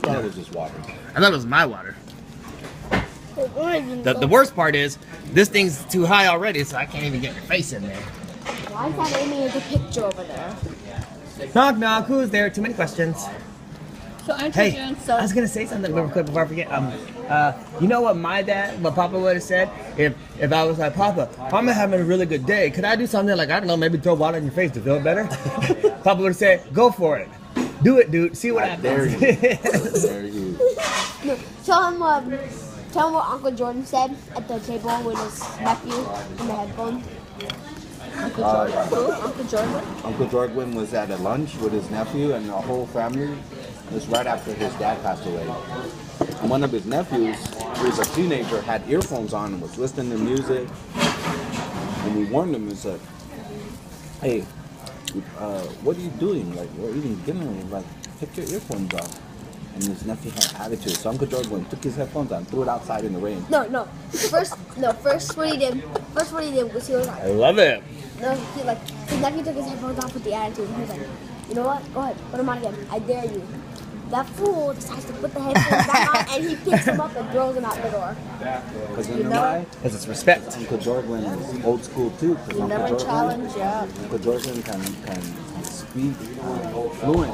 thought it was just water. I thought it was my water. The worst part is, this thing's too high already, so I can't even get your face in there. Why is that aiming at the picture over there? Knock, knock. Who's there? Too many questions. So aren't you Hey, doing I was gonna say something real quick before I forget. You know what what Papa would have said if I was like, Papa, I'm having a really good day. Could I do something like, I don't know, maybe throw water in your face to feel better? Papa would have said, go for it. Do it, dude. See what happens. There you. No, tell him what Uncle Jordan said at the table with his nephew in the headphones. Uncle Jordan? Uncle Jordan was at a lunch with his nephew and the whole family. It was right after his dad passed away. And one of his nephews, who was a teenager, had earphones on and was listening to music. And we warned him and said, hey, what are you doing? Like, we're eating dinner. Like, take your earphones off. And his nephew had attitude. So Uncle Jordan took his headphones on and threw it outside in the rain. No. First what he did was he was like, I love it. no, his nephew took his headphones off with the attitude. And he was like, you know what? Go ahead, put them on again. I dare you. That fool decides to put the headphones back on and he picks them up and throws them out the door. Because you know why? Because it's respect. Uncle Jordan is old school too. You never challenge, yeah. Uncle Jordan can speak fluent.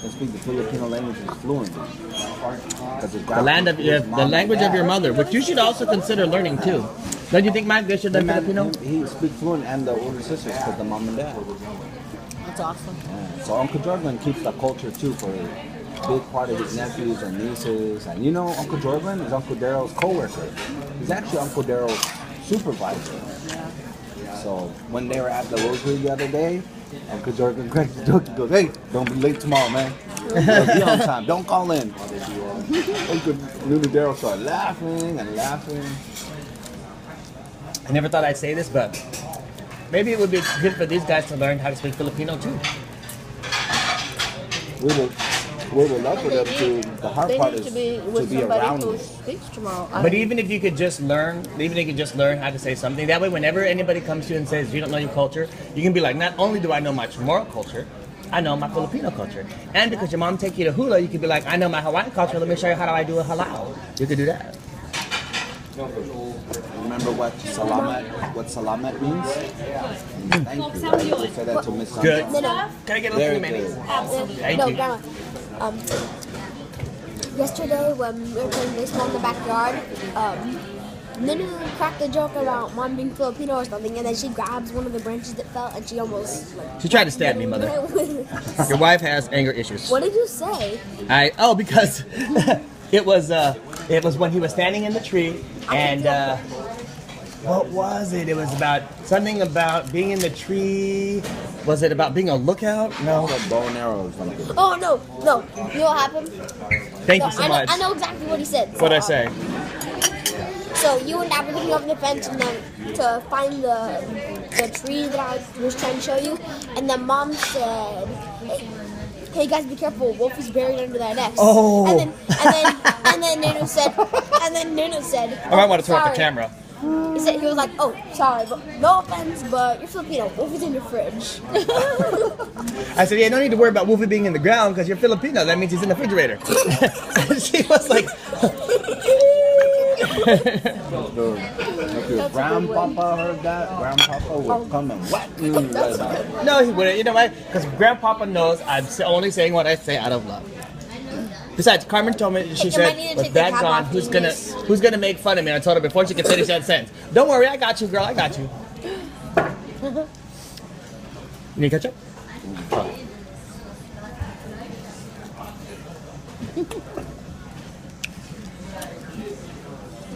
Can speak the Filipino languages fluently. The language of your mother, which you should also consider learning too. Don't you think Mike they should learn Filipino? He speaks fluent and the older sisters because the mom and dad. That's awesome. Yeah. So Uncle Jordan keeps the culture too for a big part of his nephews and nieces. And you know, Uncle Jordan is Uncle Daryl's co-worker. He's actually Uncle Daryl's supervisor. So when they were at the rosary the other day, Uncle Jordan cracks the joke. He goes, hey, don't be late tomorrow, man. Be on time. Don't call in. Uncle Daryl started laughing and laughing. I never thought I'd say this, but maybe it would be good for these guys to learn how to speak Filipino too. We would love for them to. The hard They part need is to be with be somebody around who them. speaks tomorrow. But even if you could just learn how to say something, that way whenever anybody comes to you and says you don't know your culture, you can be like, not only do I know my Chamorro culture, I know my Filipino culture. And because your mom take you to hula, you could be like, I know my Hawaiian culture, let me show you how do I do a halal. You could do that. Remember what salamat means? Thank you. I said that to Miss Good. Sunshine. No. Can I get a Very little mayonnaise? good. Thank No, you. Grandma. Yesterday when we were playing baseball in the backyard, Nunu cracked a joke about mom being Filipino or something, and then she grabs one of the branches that fell and she almost She tried to stab me, mother. Your wife has anger issues. What did you say? Because it was when he was standing in the tree, and what was it? It was something about being in the tree. Was it about being a lookout? No. Like bow and arrow or something. Oh no! You know what happened? Thank you so much. I know exactly what he said. What'd I say? So you and Dad were looking over the fence and then to find the tree that I was trying to show you, and then Mom said, "Hey guys, be careful! Wolf is buried under that X." Oh. And then Nunu said, I might want to turn off "Sorry." the camera. He was like, "Oh, sorry, but no offense, but you're Filipino. Wolf is in your fridge." I said, yeah, no need to worry about Wolfie being in the ground because you're Filipino. That means he's in the refrigerator. She was like, If your grandpapa heard that, grandpapa would come and whack you right now. no, he wouldn't. You know why? Because Grandpapa knows I'm only saying what I say out of love. Besides, Carmen told me, she said, with Dad gone, who's gonna make fun of me? I told her before she could finish that sentence. Don't worry, I got you, girl. I got you. You need ketchup?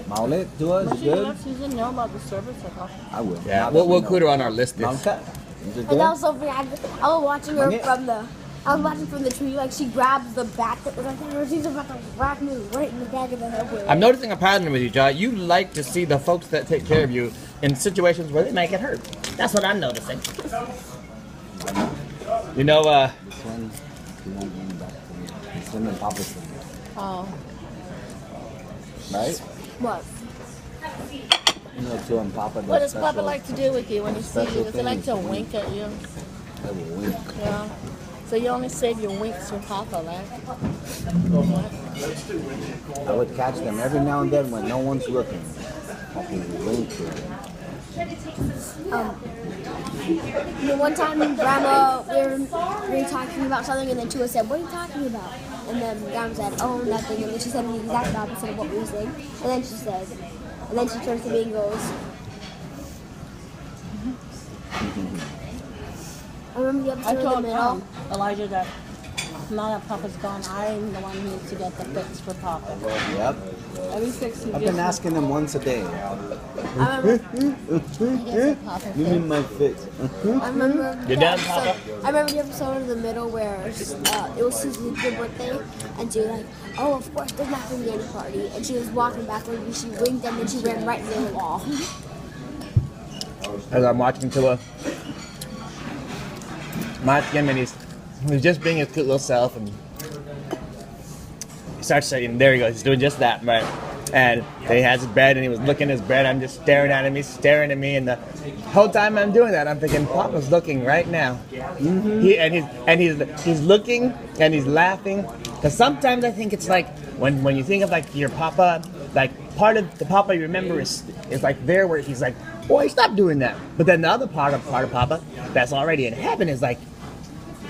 Maulit to us, But she good? doesn't know about the service at all. I will. Yeah, we'll include her on our list. Mangka? Is it And good? that was so funny. I was watching her from the tree. Like she grabs the bat that was like there. She's about to whack me right in the back of the head with it. I'm noticing a pattern with you, John. You like to see the folks that take care of you in situations where they might get hurt. That's what I'm noticing. You know, This one, he won't bring it back to me. It's him and Papa's thing. Oh. Right? What? You know, to and Papa. What does Papa like to do with you when he sees you? special Does he like to things. wink at you? They will wink. Yeah. So you only save your winks for Papa, right? I would catch them every now and then when no one's looking. I can wink to them. One time, Grandma, we were talking about something, and then Tua said, "What are you talking about?" And then Grandma said, "Oh, nothing." And then she said the exact opposite of what we were saying. And then she turns to me and goes, I remember the I episode in told the middle. Elijah that now that Papa's gone, I'm the one who needs to get the fix for Papa. Yep. Every fix he I've gives been asking him once a day. I remember, he gets a Papa You fix. mean my fix? I remember You're the done, episode- Papa? I remember the episode in the middle where it was Susan's birthday, and she was like, "Oh, of course, there's not going to be any party." And she was walking backwards, and she winked, and then she ran right into the wall. As I'm watching Tua, watching him, and he's just being his cute little self, and he starts saying, there he goes, he's doing just that, right? And he has his bed, and he was looking at his bed. I'm just staring at him, he's staring at me, and the whole time I'm doing that, I'm thinking, Papa's looking right now. He's looking, and he's laughing, because sometimes I think it's like when you think of like your Papa, like part of the Papa you remember is like there where he's like, boy, stop doing that. But then the other part of Papa that's already in heaven is like,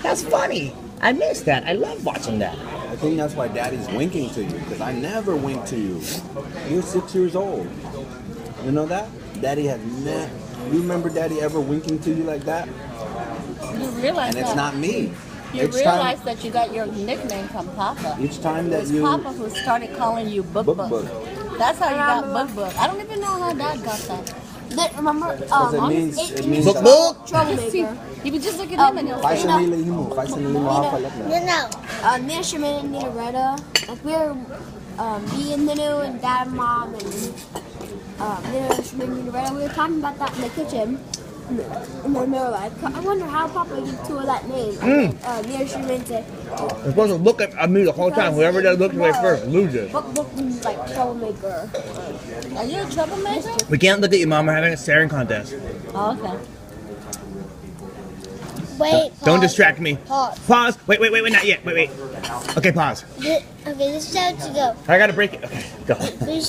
that's funny. I miss that. I love watching that. I think that's why Daddy's winking to you, because I never wink to you. You're 6 years old. You know that? Daddy has never. You remember Daddy ever winking to you like that? You realize And it's that. not me. You Each realize that you got your nickname from Papa. Each time It that was you. Papa who started calling you Book Book Book. Book. That's how you got Book Book. I don't even know how Dad got that. Then remember, Because it means. Book Book. See, troublemaker. you can just look at him and he'll Fai say, sa nila mo. Fai sa nila mo ako pala na. Me and Sherman and Nina Retta, like we were, me and Ninu and Dad and Mom and Nina, Sherman and Nina Retta, we were talking about that in the kitchen. And then they were like, I wonder how Papa gave Tua that name. And then, Nina Sherman said, You're supposed to look at me the whole time. Whoever does look away first loses. Book means like troublemaker. are you a troublemaker? We can't look at you, Mom. We're having a staring contest. Oh, okay. Wait, Don't pause. distract me. Pause. Pause. Wait, not yet. Wait. Okay, pause. Okay, this is how to go. I gotta break it. Okay, go. We should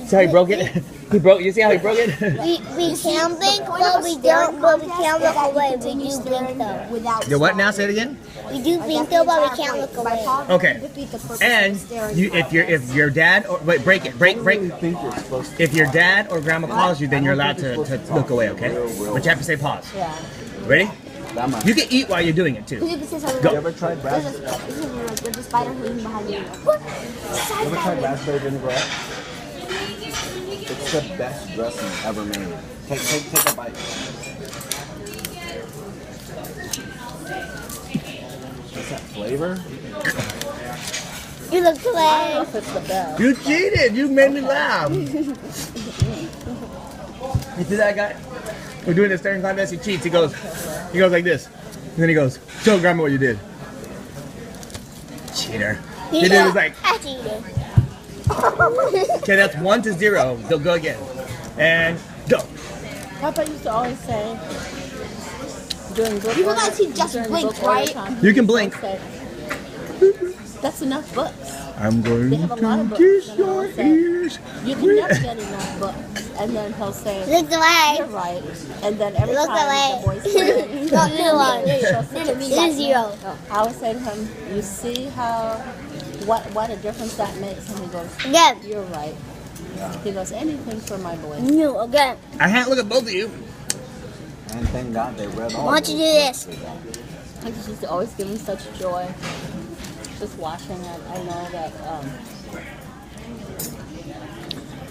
See how he broke it? He broke. You see how he broke it? we can blink, but we don't. But we can't look away. We do blink though. Without You what now? Say it again. We do blink though, but we can't look away. Okay. And you, if your dad or wait, break it. Break. I think you're supposed to. If your dad or grandma calls you, then you're allowed to look away. Okay. But you have to say pause. Yeah. Ready? Grandma. You can eat while you're doing it too. You can say something Go. You ever tried There's raspberry? a spider hanging behind you. What? You ever tried raspberry vinaigrette? It's the best dressing ever made. Take a bite. What's that flavor? You look away. It's the bell. You cheated. You made me laugh. You see that guy? We're doing the staring contest. He cheats. He goes like this. And then he goes, show grandma what you did. Cheater. He did was like, I cheated. okay, that's 1-0. They'll go again. And go. Papa used to always say, during book You order- realize he just during blinked, book order right? time, You can he blink. said, that's enough books. I'm going They have a lot of to books. kiss And I'll your say, ears. Mm-hmm. You can never get enough books. And then he'll say, Look away. you're right. And then every Look time away. the boy said, This is zero. I would say to him, you see how, what a difference that makes? And he goes, Again. you're right. He goes, anything for my boy. No, again. I can't look at both of you. And thank God they read all. Why don't you do this? It just used to always give me such joy. Just watching it, I know that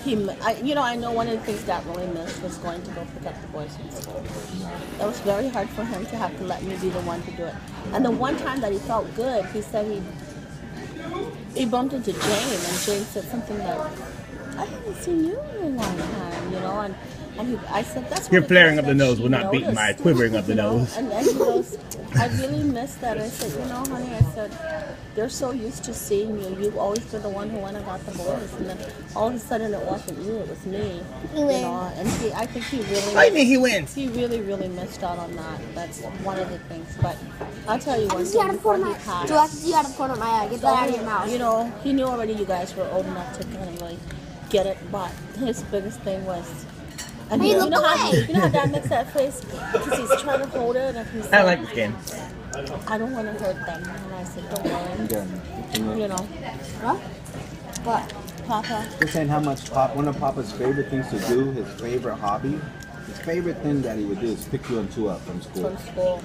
I know one of the things Dad really missed was going to go pick up the boys from school. That was very hard for him to have to let me be the one to do it. And the one time that he felt good, he said he bumped into Jane, and Jane said something like, I haven't seen you in a long time, and I said, that's Your one of flaring things of the that nose she will not beat my noticed." quivering of the You know? nose. And then he goes, I really miss that. I said, honey, I said, they're so used to seeing you. You've always been the one who went and got the boys, and then all of a sudden it wasn't you, it was me. You know, and I think he really. I think he wins. He really, really missed out on that. That's one of the things. But I'll tell you one thing before he passed. You gotta pour it my eye. Get that out of your mouth. You know, he knew already you guys were old enough to kind of really get it, but his biggest thing was. And Hey, you look know away. how Dad makes that face because he's trying to hold it, and he's I like this game. I don't want to hurt them. And I said, don't worry. You know. What? What? Papa. Just saying how much one of Papa's favorite things to do, his favorite hobby, his favorite thing that he would do is pick you and two up from school. From school.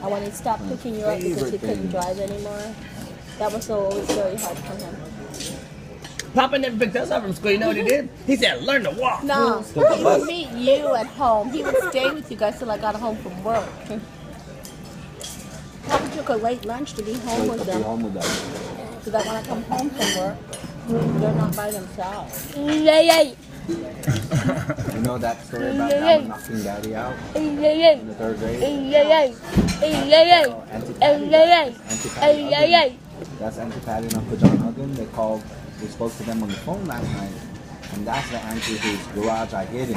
And when he stopped picking you up because he couldn't drive anymore, that was always very hard for him. Papa never picked us up from school. You know what he did? He said, learn to walk. No, he would meet you at home. He would stay with you guys till I got home from work. Papa took a late lunch to be home with them. So that when I come home from work, they're not by themselves. You know that story about Grandma knocking Daddy out in the 3rd grade? Auntie Patty. That's Auntie Patty and Uncle John Huggan. We spoke to them on the phone last night, and that's the auntie whose garage I hid in.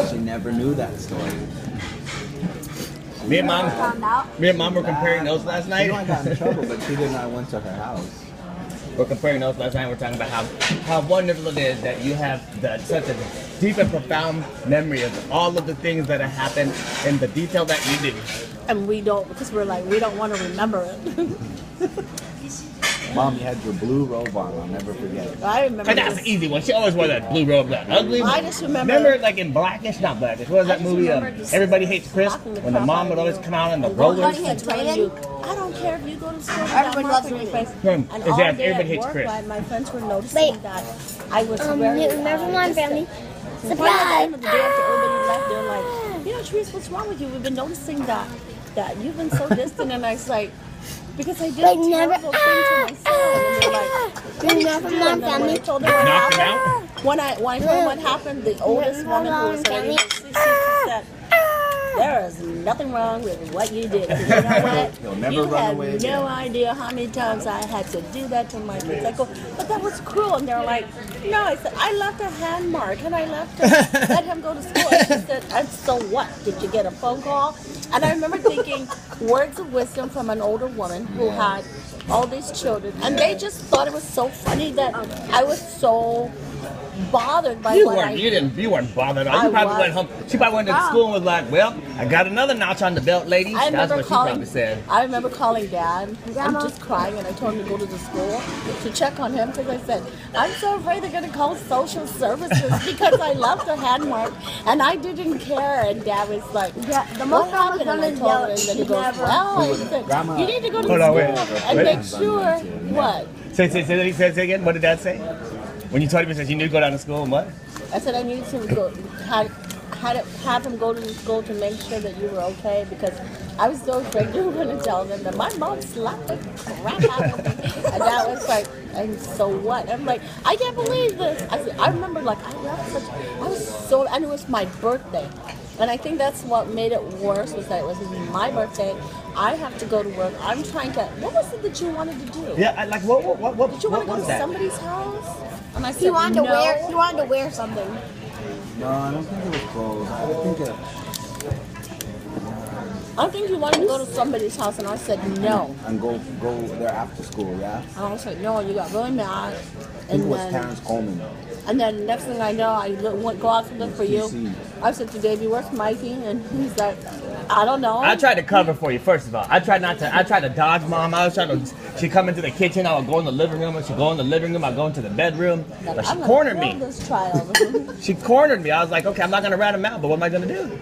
She never knew that story. Me and Mom were comparing notes last She night. knew I got in trouble, but she didn't know I went to her house. We're comparing notes last night. We're talking about how wonderful it is that you have such a deep and profound memory of all of the things that have happened in the detail that you do. And we don't, because we're like, we don't want to remember it. Mom, you had your blue robe on. I'll never forget it. I remember And that's this. the easy one. She always wore that blue robe, that ugly. I just remember- Remember, like in Blackish, not Blackish. What was that just movie? remember just Everybody Hates Chris. knocking the When the crap mom out would of always you. come out in the And rollers. Everybody hates telling Raven? you, I don't care if you go to school. Everybody without loves marking your Raven. face. Hmm. And Exactly. all day Everybody at hates work, Chris. my friends were noticing Wait. that I was very. Number one family. And finally, at the end of the day, after everybody left, they're like, you know, Therese, what's wrong with you? We've been noticing that you've been so distant. And I was like, because I did a terrible thing to myself. And they're like, Number one and then when I family. told them what Knocked him happened, when I told them what happened, the oldest woman who was already in her 60s, she said, there is nothing wrong with what you did. You know what? You'll never You run have away no again. idea how many times I had to do that to my kids. I go, but that was cruel. And they're like, no. I said, I left a hand mark and I left to let him go to school. And she said, and so what? Did you get a phone call? And I remember thinking words of wisdom from an older woman who had all these children. And they just thought it was so funny that I was so bothered by what I You weren't bothered. I You probably was. went home. She probably went to school and was like, well, I got another notch on the belt, ladies. I That's remember what she calling. probably said. I remember calling Dad. I'm just crying, and I told him to go to the school to check on him because I said, "I'm so afraid they're going to call social services because I left a hand mark and I didn't care." And Dad was like, Yeah, the "What most Grandma's happened?" And done I is told yell. him, and then he She goes, never- "Well," he said, Grandma- "you need to go to Hold school on, wait. and Wait. make sure what." Say again. What did Dad say? When you told him, he said you need to go down to school and what? I said I needed to go, have him go to the school to make sure that you were okay because I was so afraid you were going to tell them that my mom slapped the crap out of me. And that was like, and so what? I'm like, I can't believe this. I said, I remember like I was so, and it was my birthday. And I think that's what made it worse was that it was my birthday. I have to go to work. I'm trying to, what was it that you wanted to do? Yeah, like what Did you want to go was to that? somebody's house? And I said, He wanted to no. wear. He wanted to wear something. No, I don't think it was clothes. I think you wanted to go to somebody's house, and I said no. And go there after school, yeah? And I was like, no, and you got really mad. I think And it was then, Terrence Coleman. and then next thing I know, I went go out to look for you. TC. I said to Davey, where's Mikey? And he's like, I don't know. I tried to cover for you, first of all. I tried to dodge Mom. I was trying to, she'd come into the kitchen, I would go in the living room, and she'd go in the living room, I'd go into the bedroom. But she I'm gonna cornered kill me. this child. She cornered me. I was like, okay, I'm not going to rat him out, but what am I going to do?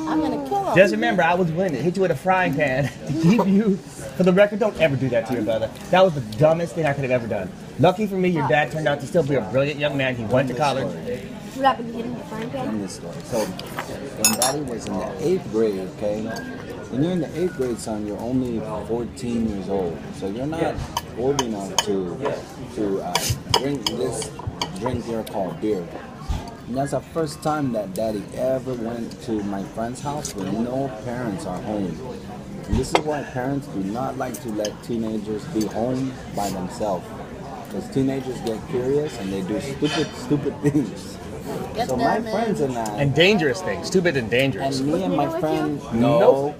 I'm gonna kill him. Just remember, I was willing to hit you with a frying pan to keep you, for the record, don't ever do that to your brother. That was the dumbest thing I could have ever done. Lucky for me, your dad turned out to still be a brilliant young man. He went to college. What happened to him? The frying pan? In this story. So when Daddy was in the 8th grade, okay? When you're in the 8th grade, son, you're only 14 years old. So you're not old enough to drink this drink here called beer. And that's the first time that Daddy ever went to my friend's house when no parents are home. And this is why parents do not like to let teenagers be home by themselves. Because teenagers get curious and they do stupid things. Get So them my friends and I, And dangerous things. Stupid and dangerous. and me and my friend, Nope.